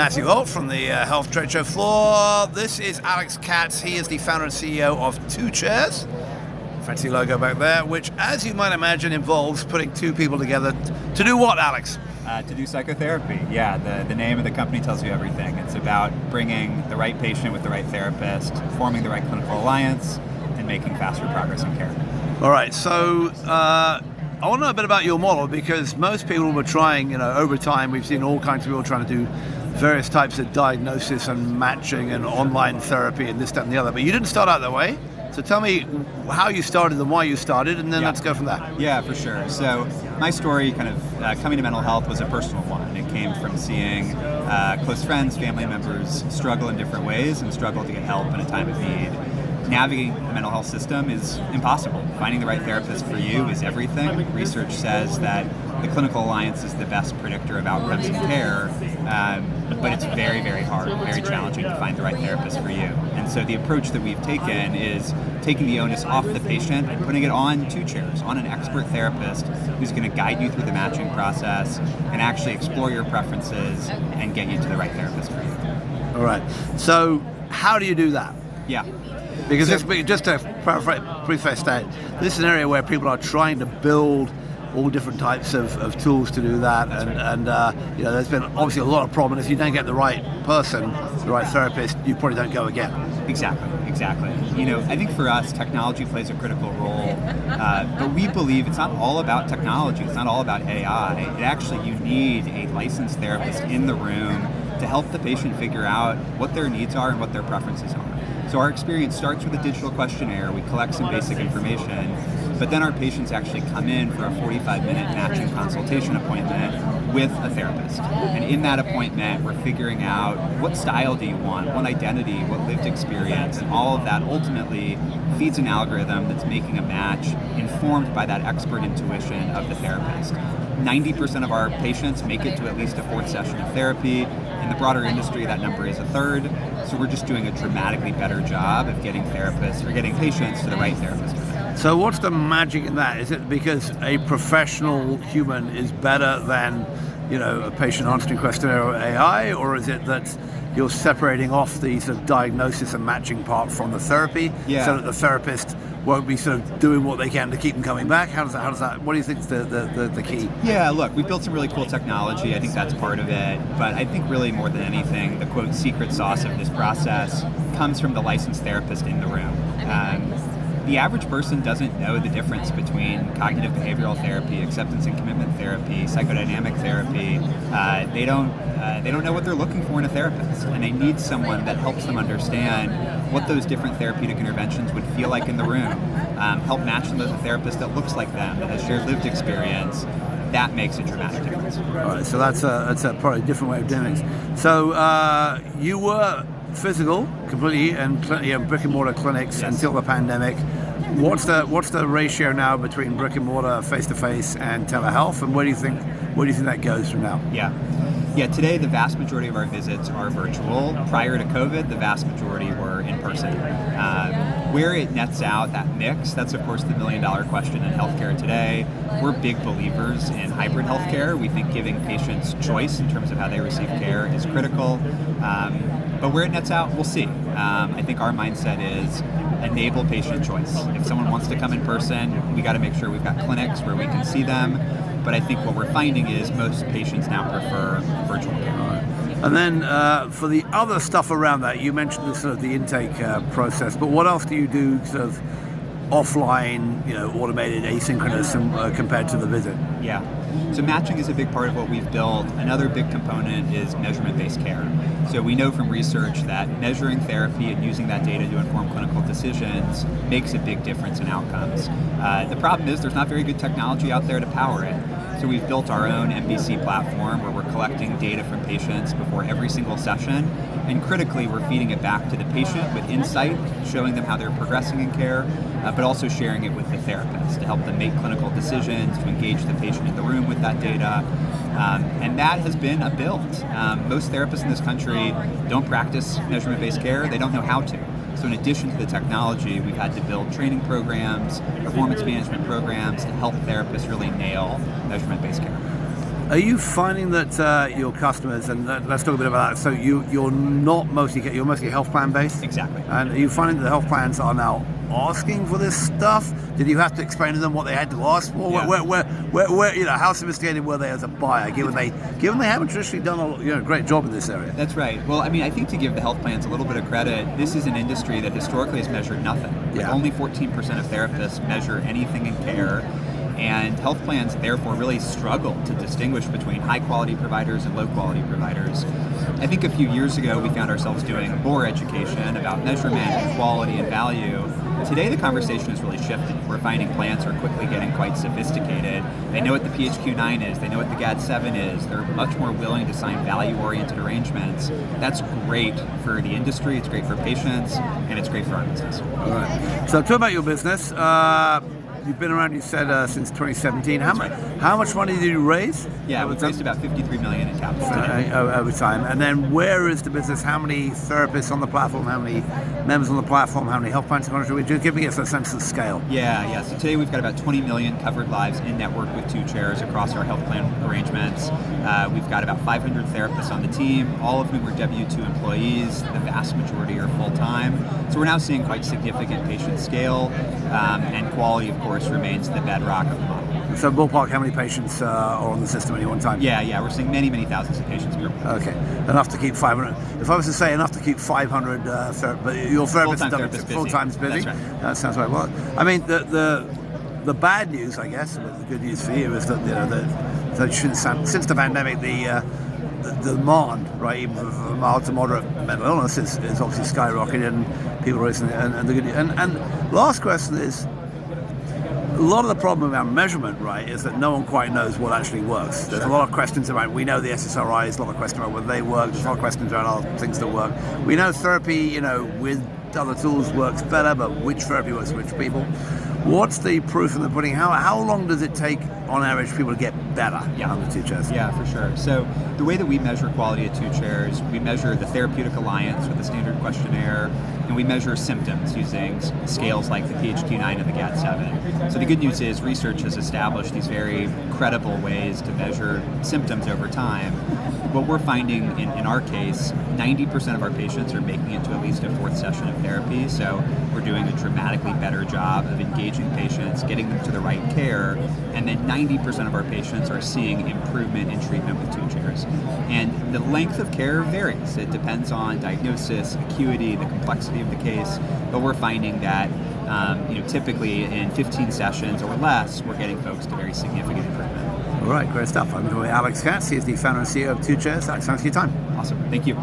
Matthew Holt from the Health Trade Show floor. This is Alex Katz. He is the founder and CEO of Two Chairs. Fancy logo back there, which, as you might imagine, involves putting two people together to do what, Alex? To do psychotherapy. Yeah, the name of the company tells you everything. It's about bringing the right patient with the right therapist, forming the right clinical alliance, and making faster progress in care. All right, so I want to know a bit about your model, because most people were trying, over time, we've seen all kinds of people trying to do various types of diagnosis and matching and online therapy and this, that, and the other. But you didn't start out that way. So tell me how you started and why you started, and then let's go from there. Yeah, for sure. So my story, coming to mental health, was a personal one. It came from seeing close friends, family members struggle in different ways and struggle to get help in a time of need. Navigating the mental health system is impossible. Finding the right therapist for you is everything. Research says that the clinical alliance is the best predictor of outcomes in care, but it's very, very hard, very challenging to find the right therapist for you. And so the approach that we've taken is taking the onus off the patient and putting it on Two Chairs, on an expert therapist who's going to guide you through the matching process and actually explore your preferences and get you to the right therapist for you. All right. So how do you do that? Yeah. Because just to preface that, this is an area where people are trying to build all different types of tools to do that, and there's been obviously a lot of problem. If you don't get the right person, the right therapist, you probably don't go again. Exactly. I think for us, technology plays a critical role, but we believe it's not all about technology. It's not all about AI. You need a licensed therapist in the room to help the patient figure out what their needs are and what their preferences are. So our experience starts with a digital questionnaire. We collect some basic information, but then our patients actually come in for a 45-minute matching consultation appointment with a therapist. And in that appointment, we're figuring out what style do you want, what identity, what lived experience, and all of that ultimately feeds an algorithm that's making a match informed by that expert intuition of the therapist. 90% of our patients make it to at least a fourth session of therapy. In the broader industry, that number is a third. So we're just doing a dramatically better job of getting patients to the right therapist. So what's the magic in that? Is it because a professional human is better than, a patient answering questionnaire or AI, or is it that you're separating off the sort of diagnosis and matching part from the therapy, so that the therapist won't be sort of doing what they can to keep them coming back? How does that? What do you think is the key? Yeah, look, we've built some really cool technology. I think that's part of it. But I think really more than anything, the quote secret sauce of this process comes from the licensed therapist in the room. The average person doesn't know the difference between cognitive behavioral therapy, acceptance and commitment therapy, psychodynamic therapy. They don't know what they're looking for in a therapist, and they need someone that helps them understand what those different therapeutic interventions would feel like in the room, help match them with a therapist that looks like them, that has shared lived experience. That makes a dramatic difference. All right, so that's a probably different way of doing it. So you were physical completely and brick and mortar clinics until the pandemic. What's the ratio now between brick and mortar, face to face, and telehealth, and where do you think that goes from now? Yeah, today the vast majority of our visits are virtual. Prior to COVID, the vast majority were in person. Where it nets out, that mix, that's of course the million-dollar question in healthcare today. We're big believers in hybrid healthcare. We think giving patients choice in terms of how they receive care is critical. But where it nets out, we'll see. I think our mindset is enable patient choice. If someone wants to come in person, we got to make sure we've got clinics where we can see them. But I think what we're finding is most patients now prefer virtual care. And then for the other stuff around that, you mentioned the intake process, but what else do you do sort of offline, automated, asynchronous, compared to the visit? Yeah. So matching is a big part of what we've built. Another big component is measurement-based care. So we know from research that measuring therapy and using that data to inform clinical decisions makes a big difference in outcomes. The problem is there's not very good technology out there to power it. So we've built our own MBC platform where we're collecting data from patients before every single session, and critically we're feeding it back to the patient with insight, showing them how they're progressing in care, but also sharing it with the therapist to help them make clinical decisions, to engage the patient in the room with that data. And that has been a build. Most therapists in this country don't practice measurement-based care. They don't know how to. So in addition to the technology, we've had to build training programs, performance management programs to help therapists really nail measurement-based care. Are you finding that your customers, and let's talk a bit about that. So you're mostly health plan based. Exactly. And are you finding that the health plans are now asking for this stuff? Did you have to explain to them what they had to ask for? Yeah. Where how sophisticated were they as a buyer, given they haven't traditionally done a great job in this area? That's right. Well, I mean, I think to give the health plans a little bit of credit, this is an industry that historically has measured nothing. Yeah. Only 14% of therapists measure anything in care. And health plans, therefore, really struggle to distinguish between high-quality providers and low-quality providers. I think a few years ago, we found ourselves doing more education about measurement and quality and value. Today, the conversation has really shifted. We're finding plans are quickly getting quite sophisticated. They know what the PHQ-9 is. They know what the GAD-7 is. They're much more willing to sign value-oriented arrangements. That's great for the industry. It's great for patients, and it's great for our business. All right. So, talk about your business. You've been around, you said, since 2017. How much money did you raise? Yeah, we've raised about $53 million in capital today. Over time. And then where is the business? How many therapists on the platform? How many members on the platform? How many health plans are contributing? Just give me a sense of the scale. Yeah. So today we've got about 20 million covered lives in network with 2 chairs across our health plan arrangements. We've got about 500 therapists on the team, all of whom are W-2 employees. The vast majority are full-time. So we're now seeing quite significant patient scale, and quality, of course, remains the bedrock of the model. So ballpark, how many patients are on the system at any one time? Yeah, we're seeing many thousands of patients per month. Okay, enough to keep 500. If I was to say enough to keep 500, but your therapist full-time is busy. That's right. That sounds right. Well, I mean, the bad news, I guess, but the good news for you is that since the pandemic, the demand, right, even for mild to moderate mental illness is obviously skyrocketed, and people are raising it. And the good news. And last question is, a lot of the problem around measurement, right, is that no one quite knows what actually works. There's a lot of questions about, we know the SSRIs, a lot of questions about whether they work, there's a lot of questions around other things that work. We know therapy, with other tools works better, but which therapy works for which people? What's the proof in the pudding? How long does it take, on average, for people to get better on the 2 chairs? Yeah, for sure. So the way that we measure quality at 2 chairs, we measure the therapeutic alliance with the standard questionnaire, and we measure symptoms using scales like the PHQ-9 and the GAD-7. So the good news is research has established these very credible ways to measure symptoms over time. What we're finding in our case, 90% of our patients are making it to at least a 4th session of therapy. So we're doing a dramatically better job of engaging patients, getting them to the right care, and then 90% of our patients are seeing improvement in treatment with 2 chairs. And the length of care varies. It depends on diagnosis, acuity, the complexity of the case, but we're finding that typically in 15 sessions or less, we're getting folks to very significant improvement. All right, great stuff. I'm with Alex Katz. He is the founder and CEO of 2 Chairs. Alex, thanks for your time. Awesome. Thank you.